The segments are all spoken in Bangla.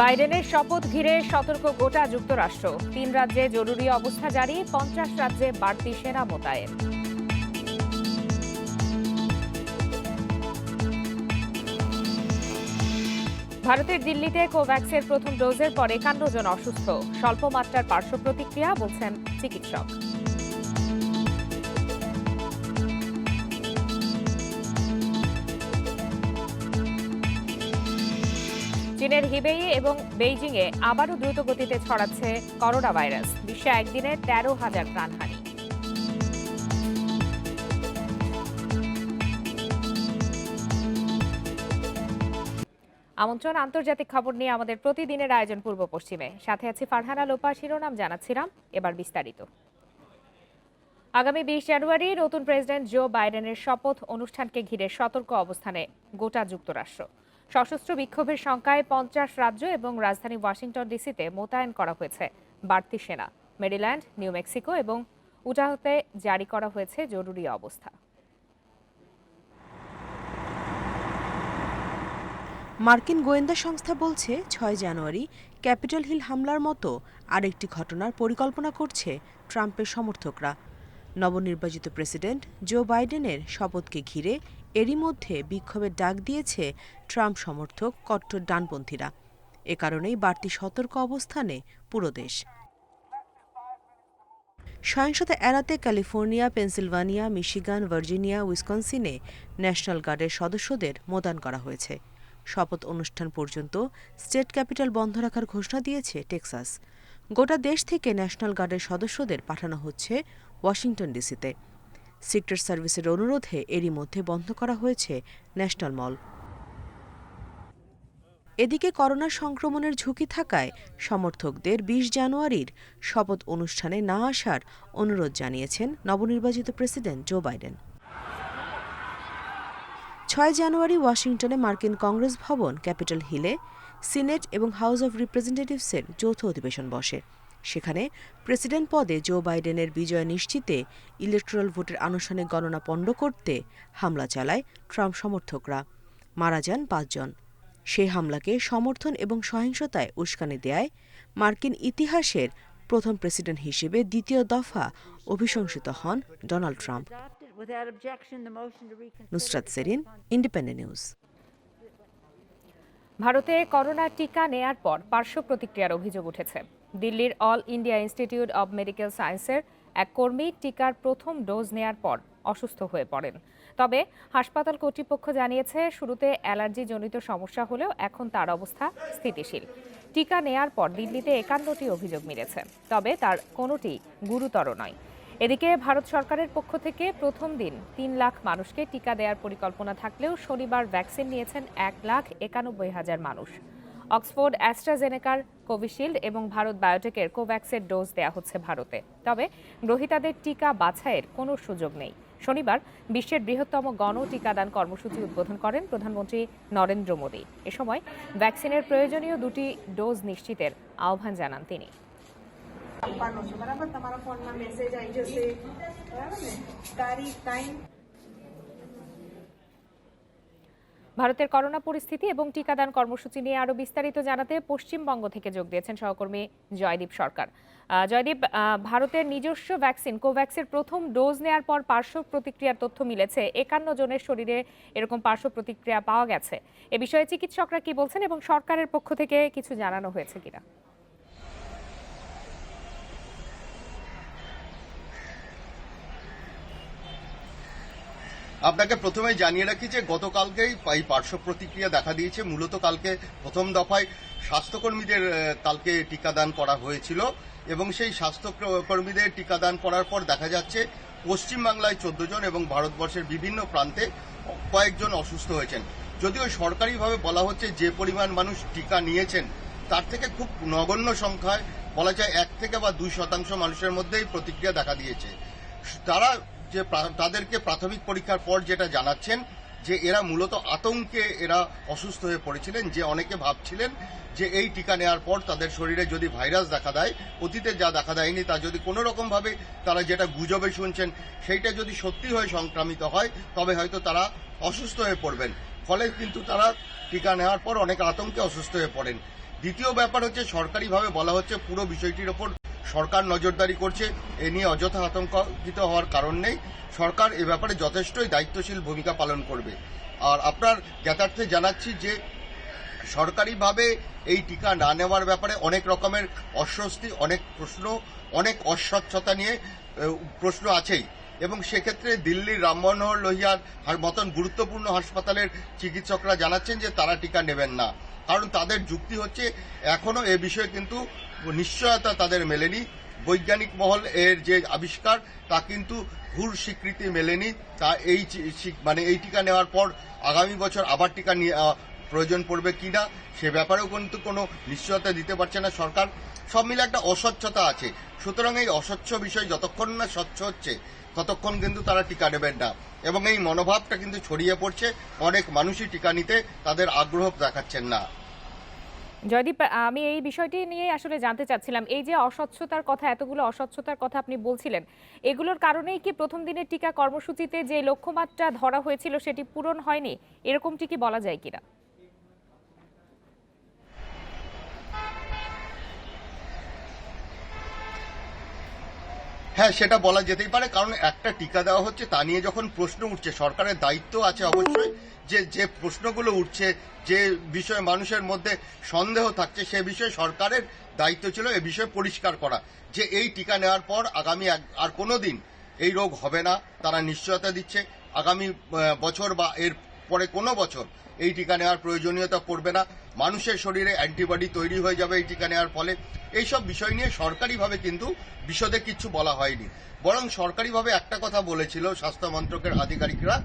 বাইডেনের শপথ ঘিরে সতর্ক গোটা যুক্তরাষ্ট্র। 3 রাজ্যে জরুরি অবস্থা জারি, 50 রাজ্যে বাড়তি সেনা মোতায়েন। ভারতের দিল্লিতে কোভ্যাক্সের প্রথম ডোজের পর 51 জন অসুস্থ, স্বল্প মাত্রার পার্শ্ব প্রতিক্রিয়া বলছেন চিকিৎসক। চীনের হিবেই এবং বেইজিংয়ে আবারও দ্রুত গতিতে ছড়াচ্ছে করোনা ভাইরাস। বিশ্বে একদিনে 13,000 প্রাণহানি। আমন্ত্রণ আন্তর্জাতিক খবর নিয়ে আমাদের প্রতিদিনের আয়োজন পূর্ব পশ্চিমে। সাথে আছি ফারহানা লোপা। শিরোনাম জানাচ্ছিলাম, এবার বিস্তারিত। আগামী 20 জানুয়ারি নতুন প্রেসিডেন্ট জো বাইডেনের শপথ অনুষ্ঠানকে ঘিরে সতর্ক অবস্থানে গোটা যুক্তরাষ্ট্র। সশস্ত্র বিক্ষোভের শঙ্কায় 50 রাজ্য এবং রাজধানী ওয়াশিংটন ডিসিতে মোতায়েন করা হয়েছে বাড়তি সেনা। মেরিল্যান্ড, নিউ মেক্সিকো এবং উটাহতে জারি করা হয়েছে জরুরি অবস্থা। মার্কিন গোয়েন্দা সংস্থা বলছে 6 জানুয়ারি ক্যাপিটল হিল হামলার মতো আরেকটি ঘটনার পরিকল্পনা করছে ট্রাম্পের সমর্থকরা। নবনির্বাচিত প্রেসিডেন্ট জো বাইডেনের শপথকে ঘিরে এরই মধ্যে বিক্ষোভের ডাক দিয়েছে ট্রাম্প সমর্থক কট্টর ডানপন্থীরা। এ কারণেই বাড়তি সতর্ক অবস্থানে পুরো দেশ। সহিংসতা এড়াতে ক্যালিফোর্নিয়া, পেনসিলভানিয়া, মিশিগান, ভার্জিনিয়া, উইসকনসিনে ন্যাশনাল গার্ডের সদস্যদের মোতায়েন করা হয়েছে। শপথ অনুষ্ঠান পর্যন্ত স্টেট ক্যাপিটাল বন্ধ রাখার ঘোষণা দিয়েছে টেক্সাস। গোটা দেশ থেকে ন্যাশনাল গার্ডের সদস্যদের পাঠানো হচ্ছে ওয়াশিংটন ডিসিতে। সিক্রেট সার্ভিসের অনুরোধে এরই মধ্যে বন্ধ করা হয়েছে ন্যাশনাল মল। এদিকে করোনা সংক্রমণের ঝুঁকি থাকায় সমর্থকদের 20 জানুয়ারির শপথ অনুষ্ঠানে না আসার অনুরোধ জানিয়েছেন নবনির্বাচিত প্রেসিডেন্ট জো বাইডেন। 6 জানুয়ারি ওয়াশিংটনে মার্কিন কংগ্রেস ভবন ক্যাপিটল হিলে সিনেট এবং হাউস অব রিপ্রেজেন্টেটিভসের যৌথ অধিবেশন বসে। সেখানে প্রেসিডেন্ট পদে জো বাইডেনের বিজয় নিশ্চিতে ইলেকট্রাল ভোটের আনুষ্ঠানিক গণনা পণ্ড করতে হামলা চালায় ট্রাম্প সমর্থকরা। মারা যান 5 জন। সেই হামলাকে সমর্থন এবং সহিংসতায় উস্কানি দেয় মার্কিন ইতিহাসের প্রথম প্রেসিডেন্ট হিসেবে দ্বিতীয় দফা অভিশংসিত হন Donald Trump. Nusrat Serin, independent news. ভারতে করোনা টিকা নেয়ার পর পার্শ্ব প্রতিক্রিয়ার অভিযোগ উঠেছে। দিল্লির all India institute of medical সায়েন্সের এক কর্মী টিকার প্রথম ডোজ নেয়ার পর অসুস্থ হয়ে পড়েন। তবে হাসপাতাল কর্তৃপক্ষ জানিয়েছে শুরুতে অ্যালার্জিজনিত সমস্যা হলেও এখন তার অবস্থা স্থিতিশীল। টিকা নেয়ার পর দিল্লিতে 51টি অভিযোগ মিলেছে, তবে তার কোনোটি গুরুতর নয়। এদিকে ভারত সরকারের পক্ষ থেকে প্রথম দিন 3 লাখ মানুষকে টিকা দেওয়ার পরিকল্পনা থাকলেও শনিবার ভ্যাকসিন নিয়েছেন 1,91,000 মানুষ। অক্সফোর্ড অ্যাস্ট্রাজেনেকার কোভিশিল্ড এবং ভারত বায়োটেকের কোভ্যাক্সের ডোজ দেয়া হচ্ছে ভারতে। তবে গ্রহীতাদের টিকা বাছাইয়ের কোনো সুযোগ নেই। শনিবার বিশ্বের বৃহত্তম গণ টিকাদান কর্মসূচি উদ্বোধন করেন প্রধানমন্ত্রী নরেন্দ্র মোদী। এ সময় ভ্যাকসিনের প্রয়োজনীয় 2টি ডোজ নিশ্চিতের আহ্বান জানান তিনি। ভারতের করোনা পরিস্থিতি এবং টিকাদান কর্মসূচি নিয়ে আরো বিস্তারিত জানাতে পশ্চিমবঙ্গ থেকে যোগ দিয়েছেন সহকর্মী জয়দীপ সরকার। জয়দীপ, ভারতের নিজস্ব ভ্যাকসিন কোভ্যাক্সের প্রথম ডোজ নেয়ার পর পার্শ্ব প্রতিক্রিয়ার তথ্য মিলেছে। 51 জনের শরীরে এরকম পার্শ্ব প্রতিক্রিয়া পাওয়া গেছে। এ বিষয়ে চিকিৎসকরা কি বলছেন এবং সরকারের পক্ষ থেকে কিছু জানানো হয়েছে কিনা? আপনাকে প্রথমেই জানিয়ে রাখি যে গতকালকেই এই পার্শ্ব প্রতিক্রিয়া দেখা দিয়েছে। মূলত কালকে প্রথম দফায় স্বাস্থ্যকর্মীদের কালকে টিকাদান করা হয়েছিল এবং সেই স্বাস্থ্যকর্মীদের টিকাদান করার পর দেখা যাচ্ছে পশ্চিমবাংলায় 14 জন এবং ভারতবর্ষের বিভিন্ন প্রান্তে কয়েকজন অসুস্থ হয়েছেন। যদিও সরকারিভাবে বলা হচ্ছে যে পরিমাণ মানুষ টিকা নিয়েছেন তার থেকে খুব নগণ্য সংখ্যায়, বলা যায় 1 থেকে বা 2% মানুষের মধ্যেই প্রতিক্রিয়া দেখা দিয়েছে। তারা যে তাদেরকে প্রাথমিক পরীক্ষার পর যেটা জানাচ্ছেন যে এরা মূলত আতঙ্কে এরা অসুস্থ হয়ে পড়েছিলেন, যে অনেকে ভাবছিলেন যে এই টিকা নেওয়ার পর তাদের শরীরে যদি ভাইরাস দেখা দেয়, অতীতে যা দেখা দেয়নি তা যদি কোনো রকমভাবে তারা যেটা গুজবে শুনছেন সেইটা যদি সত্যি হয়ে সংক্রামিত হয় তবে হয়তো তারা অসুস্থ হয়ে পড়বেন। ফলে কিন্তু তারা টিকা নেওয়ার পর অনেক আতঙ্কে অসুস্থ হয়ে পড়েন। দ্বিতীয় ব্যাপার হচ্ছে সরকারিভাবে বলা হচ্ছে পুরো বিষয়টির ওপর সরকার নজরদারি করছে। এ নিয়ে অযথা আতঙ্কিত হওয়ার কারণ নেই। সরকার এ ব্যাপারে যথেষ্টই দায়িত্বশীল ভূমিকা পালন করবে। আর আপনার জ্ঞাতার্থে জানাচ্ছি যে সরকারিভাবে এই টিকা না নেওয়ার ব্যাপারে অনেক রকমের অস্বস্তি, অনেক প্রশ্ন, অনেক অস্বচ্ছতা নিয়ে প্রশ্ন আছেই। এবং সেক্ষেত্রে দিল্লির রাম মনোহর লোহিয়ার মতন গুরুত্বপূর্ণ হাসপাতালের চিকিৎসকরা জানাচ্ছেন যে তারা টিকা নেবেন না। কারণ তাদের যুক্তি হচ্ছে এখনো এ বিষয়ে কিন্তু নিশ্চয়তা তাদের মেলেনি। বৈজ্ঞানিক মহল এর যে আবিষ্কার তা কিন্তু ভুল স্বীকৃতি মেলেনি। তা এই টিকা নেওয়ার পর আগামী বছর আবার টিকা প্রয়োজন পড়বে কিনা সে ব্যাপারেও কিন্তু কোনো নিশ্চয়তা দিতে পারছে না সরকার। সব মিলে একটা অস্বচ্ছতা আছে। সুতরাং এই অস্বচ্ছ বিষয় যতক্ষণ না স্বচ্ছ হচ্ছে ততক্ষণ কিন্তু তারা টিকা নেবেন না। এবং এই মনোভাবটা কিন্তু ছড়িয়ে পড়ছে, অনেক মানুষই টিকা নিতে তাদের আগ্রহ দেখাচ্ছেন না। জয়দীপ, আমি এই বিষয়টি নিয়ে আসলে জানতে চাচ্ছিলাম, এই যে অস্বচ্ছতার কথা, এতগুলো অস্বচ্ছতার কথা আপনি বলছিলেন, এগুলোর কারণেই কি প্রথম দিনের টিকা কর্মসূচিতে যে লক্ষ্যমাত্রা ধরা হয়েছিল সেটি পূরণ হয়নি, এরকমটি কি বলা যায় কিনা? হ্যাঁ, সেটা বলা যেতেই পারে। কারণ একটা টিকা দেওয়া হচ্ছে তা নিয়ে যখন প্রশ্ন উঠছে, সরকারের দায়িত্ব আছে অবশ্যই যে প্রশ্নগুলো উঠছে, যে বিষয়ে মানুষের মধ্যে সন্দেহ থাকছে, সে বিষয়ে সরকারের দায়িত্ব ছিল এ বিষয়ে পরিষ্কার করা যে এই টিকা নেওয়ার পর আগামী আর কোনোদিন এই রোগ হবে না। তারা নিশ্চয়তা দিচ্ছে আগামী বছর বা এর পরে কোনো বছর এই টিকা নেওয়ার প্রয়োজনীয়তা পড়বে না। মানুষের শরীরে অ্যান্টিবডি তৈরি হয়ে যাবে এই টিকা নেওয়ার ফলে। এইসব বিষয় নিয়ে সরকারিভাবে কিন্তু বিশদে কিছু বলা হয়নি। বরং সরকারিভাবে একটা কথা বলেছিল স্বাস্থ্য মন্ত্রকের আধিকারিকরা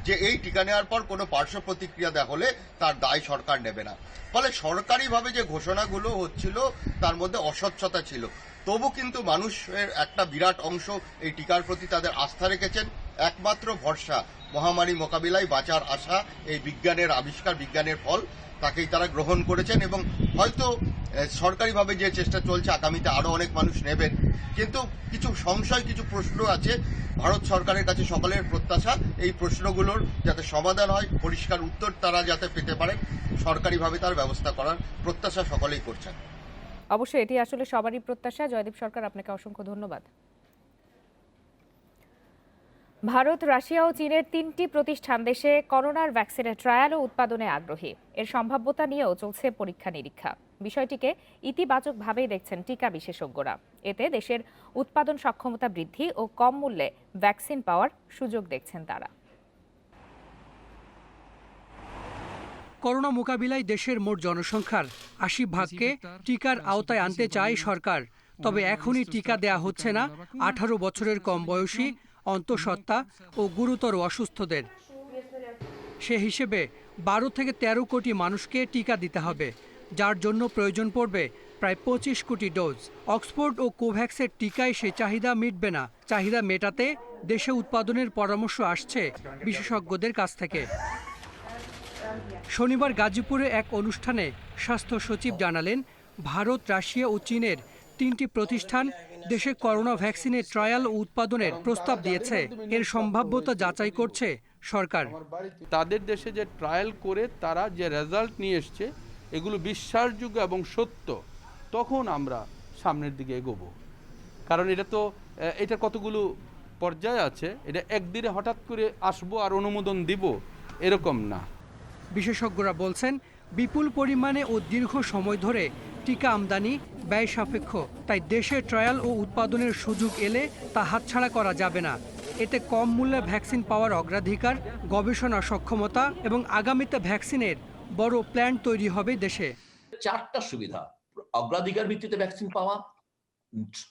যে এই টিকা নেওয়ার পর কোনো পার্শ্ব প্রতিক্রিয়া দেওয়া হলে তার দায় সরকার নেবে না। ফলে সরকারিভাবে যে ঘোষণাগুলো হচ্ছিল তার মধ্যে অস্বচ্ছতা ছিল। তবু কিন্তু মানুষের একটা বিরাট অংশ এই টিকার প্রতি তাদের আস্থা রেখেছেন। একমাত্র ভরসা মহামারী মোকাবিলায় বাঁচার আশা, এই বিজ্ঞানের আবিষ্কার, বিজ্ঞানের ফল, তাকেই তারা গ্রহণ করেছেন। এবং হয়তো সরকারিভাবে যে চেষ্টা চলছে আগামীতে আরো অনেক মানুষ নেবেন। কিন্তু কিছু সংশয়, কিছু প্রশ্ন আছে। ভারত সরকারের কাছে সকলের প্রত্যাশা এই প্রশ্নগুলোর যাতে সমাধান হয়, পরিষ্কার উত্তর তারা যাতে পেতে পারেন, সরকারিভাবে তার ব্যবস্থা করার প্রত্যাশা সকলেই করছেন। অবশ্যই এটি আসলে সবারই প্রত্যাশা। জয়দীপ সরকার, আপনাকে অসংখ্য ধন্যবাদ। ভারত, রাশিয়া ও চীনের 3টি প্রতিষ্ঠান দেশে করোনার ভ্যাকসিনের ট্রায়াল ও উৎপাদনে আগ্রহী। এর সম্ভাব্যতা নিয়েও চলছে পরীক্ষা নিরীক্ষা। বিষয়টিকে ইতিবাচকভাবেই দেখছেন টিকা বিশেষজ্ঞরা। এতে দেশের উৎপাদন সক্ষমতা বৃদ্ধি ও কম মূল্যে ভ্যাকসিন পাওয়ার সুযোগ দেখছেন তারা। করোনা মোকাবিলায় দেশের মোট জনসংখ্যার 80% টিকার আওতায় আনতে চায় সরকার। তবে এখনই টিকা দেয়া হচ্ছে না 18 বছরের কম বয়সী, অন্তঃসত্ত্বা ও গুরুতর অসুস্থদের। সে হিসেবে 12 থেকে 13 কোটি মানুষকে টিকা দিতে হবে, যার জন্য প্রয়োজন পড়বে প্রায় 25 কোটি ডোজ। অক্সফোর্ড ও কোভ্যাক্সের টিকায় সে চাহিদা মিটবে না। চাহিদা মেটাতে দেশে উৎপাদনের পরামর্শ আসছে বিশেষজ্ঞদের কাছ থেকে। শনিবার গাজীপুরে এক অনুষ্ঠানে স্বাস্থ্য সচিব জানালেন, ভারত, রাশিয়া ও চীনের 3টি প্রতিষ্ঠান দেশে করোনা ভ্যাকসিনের ট্রায়াল ও উৎপাদনের প্রস্তাব দিয়েছে। এর সম্ভাব্যতা যাচাই করছে সরকার। তাদের দেশে যে ট্রায়াল করে তারা যে রেজাল্ট নিয়ে এসছে এগুলো বিশ্বাসযোগ্য এবং সত্য, তখন আমরা সামনের দিকে এগোবো। কারণ এটা কতগুলো পর্যায়ে আছে, এটা একদিনে হঠাৎ করে আসবো আর অনুমোদন দিব এরকম না। বিশেষজ্ঞরা বলছেন, বিপুল পরিমাণে ও দীর্ঘ সময় ধরে টিকা আমদানি ব্যয় সাপেক্ষ। তাই দেশে ট্রায়াল ও উৎপাদনের সুযোগ এলে তা হাতছাড়া করা যাবে না। এতে কম মূল্যে ভ্যাকসিন পাওয়ার অগ্রাধিকার, গবেষণা সক্ষমতা এবং আগামীতে ভ্যাকসিনের বড় প্ল্যান তৈরি হবে দেশে। 4টা সুবিধা: অগ্রাধিকার ভিত্তিতে ভ্যাকসিন পাওয়া,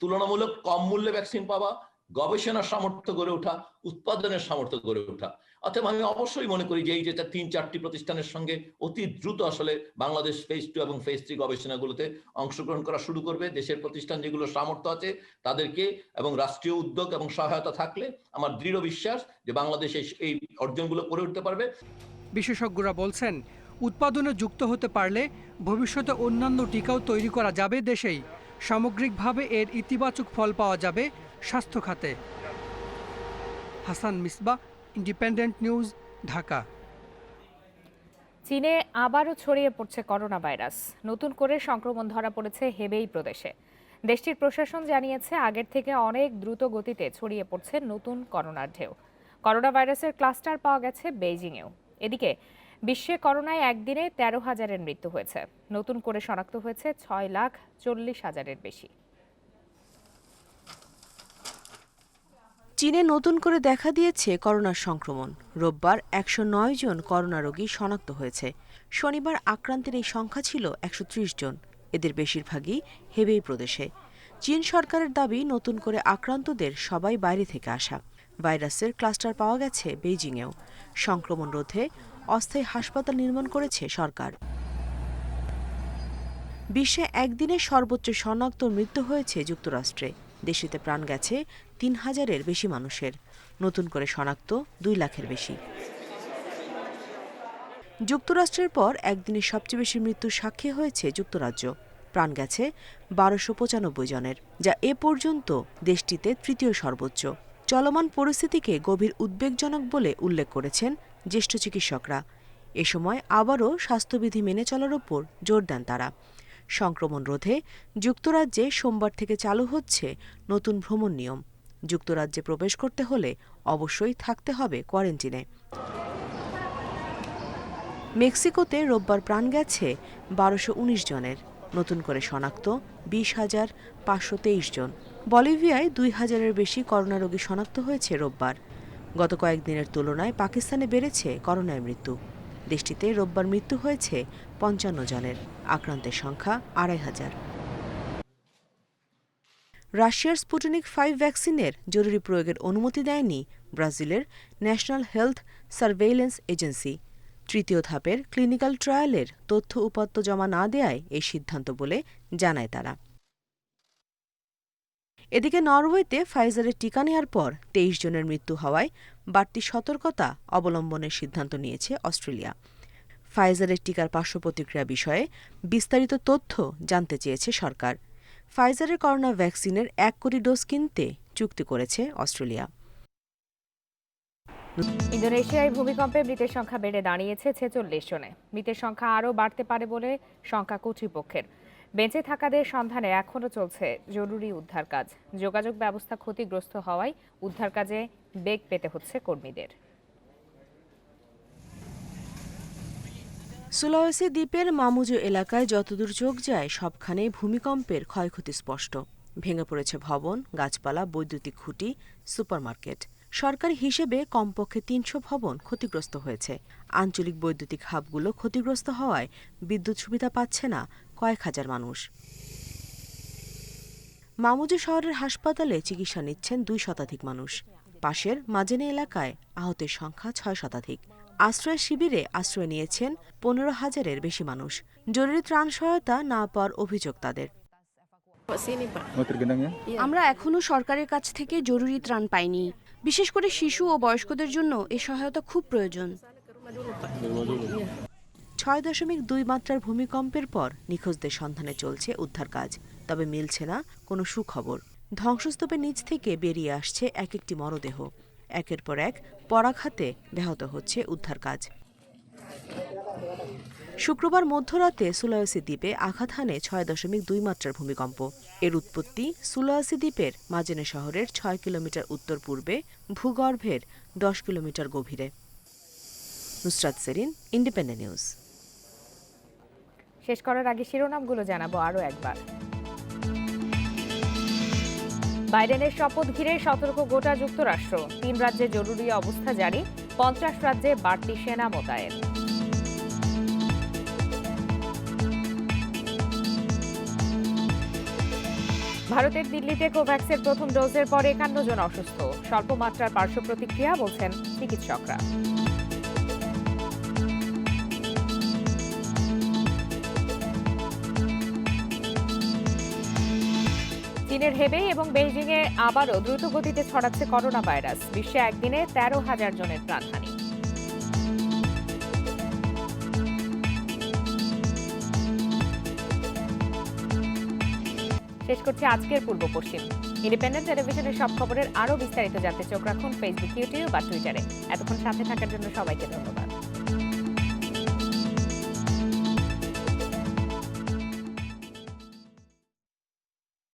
তুলনামূলক কম মূল্যে ভ্যাকসিন পাওয়া, গবেষণার সামর্থ্য গড়ে ওঠা, উৎপাদনের সামর্থ্য গড়ে ওঠা। অতএব আমি অবশ্যই মনে করি যে এই যেটা 3-4টি প্রতিষ্ঠানের সঙ্গে অতি দ্রুত আসলে বাংলাদেশ ফেজ 2 এবং ফেজ 3 গবেষণাগুলোতে অংশগ্রহণ করা শুরু করবে। দেশের প্রতিষ্ঠান যেগুলো সামর্থ্য আছে তাদেরকে এবং রাষ্ট্রীয় উদ্যোগ এবং সহায়তা থাকলে আমার দৃঢ় বিশ্বাস যে বাংলাদেশ এই অর্জনগুলো করে উঠতে পারবে। বিশেষজ্ঞরা বলছেন, উৎপাদনে যুক্ত হতে পারলে ভবিষ্যতে অন্যান্য টিকাও তৈরি করা যাবে দেশেই। সামগ্রিকভাবে এর ইতিবাচক ফল পাওয়া যাবে স্বাস্থ্য খাতে। Hasan Misbah, independent news, Dhaka. চীনে আবারও ছড়িয়ে পড়ছে করোনা ভাইরাস। নতুন করে সংক্রমণ ধরা পড়েছে হেবেই প্রদেশে। দেশটির প্রশাসন জানিয়েছে আগের থেকে অনেক দ্রুত গতিতে ছড়িয়ে পড়ছে নতুন করোনার ঢেউ। করোনা ভাইরাসের ক্লাস্টার পাওয়া গেছে বেইজিংয়েও। এদিকে বিশ্বে করোনায় একদিনে 13,000-এর মৃত্যু হয়েছে। নতুন করে শনাক্ত হয়েছে 6,40,000-এর বেশি। চীনে নতুন করে দেখা দিয়েছে করোনার সংক্রমণ। রোববার 109 জন করোনা রোগী শনাক্ত হয়েছে। শনিবার আক্রান্তের এই সংখ্যা ছিল 130 জন। এদের বেশিরভাগই হেবেই প্রদেশে। চীন সরকারের দাবি, নতুন করে আক্রান্তদের সবাই বাইরে থেকে আসা। ভাইরাসের ক্লাস্টার পাওয়া গেছে বেইজিংয়েও। সংক্রমণ রোধে অস্থায়ী হাসপাতাল নির্মাণ করেছে সরকার। বিশ্বে একদিনে সর্বোচ্চ শনাক্ত মৃত্যু হয়েছে যুক্তরাষ্ট্রে। দেশটিতে প্রাণ গেছে 3,000-এর বেশি মানুষের। নতুন করে শনাক্ত 2 লাখের বেশি। যুক্তরাষ্ট্রের পর একদিনে সবচেয়ে বেশি মৃত্যুর সাক্ষী হয়েছে যুক্তরাজ্য। প্রাণ গেছে 1295 জনের, যা এ পর্যন্ত দেশটিতে তৃতীয় সর্বোচ্চ। চলমান পরিস্থিতিকে গভীর উদ্বেগজনক বলে উল্লেখ করেছেন জ্যেষ্ঠ চিকিৎসকরা। এ সময় আবারও স্বাস্থ্যবিধি মেনে চলার ওপর জোর দেন তারা। সংক্রমণ রোধে যুক্তরাজ্যে সোমবার থেকে চালু হচ্ছে নতুন ভ্রমণ নিয়ম। যুক্তরাজ্যে প্রবেশ করতে হলে অবশ্যই থাকতে হবে কোয়ারেন্টিনে। মেক্সিকোতে রোববার প্রাণ গেছে 1219 জনের। নতুন করে শনাক্ত 20,523 জন। বলিভিয়ায় 2,000-এর বেশি করোনা রোগী শনাক্ত হয়েছে রোববার। গত কয়েকদিনের তুলনায় পাকিস্তানে বেড়েছে করোনায় মৃত্যু। দেশটিতে রোববার মৃত্যু হয়েছে 55 জনের। আক্রান্তের সংখ্যা 2,500। রাশিয়ার স্পুটনিক 5 ভ্যাকসিনের জরুরি প্রয়োগের অনুমতি দেয়নি ব্রাজিলের ন্যাশনাল হেলথ সার্ভেইলেন্স এজেন্সি। তৃতীয় ধাপের ক্লিনিক্যাল ট্রায়ালের তথ্য উপাত্ত জমা না দেয়ায় এই সিদ্ধান্ত বলে জানায় তারা। এদিকে নরওয়েতে ফাইজারের টিকা নেয়ার পর 23 জনের মৃত্যু হওয়ায় বাড়তি সতর্কতা অবলম্বনের সিদ্ধান্ত নিয়েছে অস্ট্রেলিয়া। ফাইজারের টিকার পার্শ্ব প্রতিক্রিয়া বিষয়ে বিস্তারিত তথ্য জানতে চেয়েছে সরকার। ফাইজারের করোনা ভ্যাকসিনের 1 কোটি ডোজ কিনতে চুক্তি করেছে অস্ট্রেলিয়া। ইন্দোনেশিয়ায় ভূমিকম্পে মৃতের সংখ্যা বেড়ে দাঁড়িয়েছে 46 জনে। মৃতের সংখ্যা আরও বাড়তে পারে বলে শঙ্কা কর্তৃপক্ষের। বেঁচে থাকাদের সন্ধানে এখনও চলছে জরুরি উদ্ধার কাজ। যোগাযোগ ব্যবস্থা ক্ষতিগ্রস্ত হওয়ায় উদ্ধার কাজে বেগ পেতে হচ্ছে কর্মীদের। সুলাওয়েসি দ্বীপের মামুজো এলাকায় যতদূর চোখ যায় সবখানেই ভূমিকম্পের ক্ষয়ক্ষতি স্পষ্ট। ভেঙে পড়েছে ভবন, গাছপালা, বৈদ্যুতিক খুঁটি, সুপারমার্কেট। সরকারি হিসেবে কমপক্ষে 300 ভবন ক্ষতিগ্রস্ত হয়েছে। আঞ্চলিক বৈদ্যুতিক হাবগুলো ক্ষতিগ্রস্ত হওয়ায় বিদ্যুৎ সুবিধা পাচ্ছে না কয়েক হাজার মানুষ। মামুজো শহরের হাসপাতালে চিকিৎসা নিচ্ছেন 2 শতাধিক মানুষ। পাশের মাজেনে এলাকায় আহতের সংখ্যা 6 শতাধিক। আশ্রয় শিবিরে আশ্রয় নিয়েছেন 15,000-এর বেশি মানুষ। জরুরি ত্রাণ সহায়তা না পাওয়ার অভিযোগ তাদের। আমরা এখনো সরকারের কাছ থেকে জরুরি ত্রাণ পাইনি। বিশেষ করে শিশু ও বয়স্কদের জন্য এই সহায়তা খুব প্রয়োজন। 6.2 মাত্রার ভূমিকম্পের পর নিখোঁজদের সন্ধানে চলছে উদ্ধার কাজ। তবে মিলছে না কোনো সুখবর। ধ্বংসস্তূপের নিচ থেকে বেরিয়ে আসছে এক একটি মরদেহ। একের পর এক পরাঘাতে ব্যাহত হচ্ছে উদ্ধার কাজ। শুক্রবার মধ্যরাতে সুলাওয়েসি দ্বীপে আঘাত হানে 6.2 মাত্রার ভূমিকম্প। এর উৎপত্তি সুলাওয়েসি দ্বীপের মাজেনে শহরের 6 কিলোমিটার উত্তর পূর্বে, ভূগর্ভের 10 কিলোমিটার গভীরে। Nusrat Serin, independent news. শেষ করার আগে শিরোনামগুলো জানাবো আরও একবার। বাইডেনের শপথ ঘিরে সতর্ক গোটা যুক্তরাষ্ট্র। 3 রাজ্যে জরুরি অবস্থা জারি, 50 রাজ্যে বাড়তি সেনা মোতায়েন। ভারতের দিল্লিতে কোভ্যাক্সের প্রথম ডোজের পর 51 জন অসুস্থ। স্বল্প মাত্রার পার্শ্ব প্রতিক্রিয়া বলছেন চিকিৎসকরা। চীনের হেবেই এবং বেইজিংয়ে আবারও দ্রুত গতিতে ছড়াচ্ছে করোনা ভাইরাস। বিশ্বে একদিনে 13,000 জনের প্রাণহানি। শেষ করছি আজকের পূর্ব পশ্চিম। ইন্ডিপেন্ডেন্ট টেলিভিশনের সব খবরের আরও বিস্তারিত জানতে চোখ রাখুন ফেসবুক, ইউটিউব বা টুইটারে। এতক্ষণ সাথে থাকার জন্য সবাইকে ধন্যবাদ।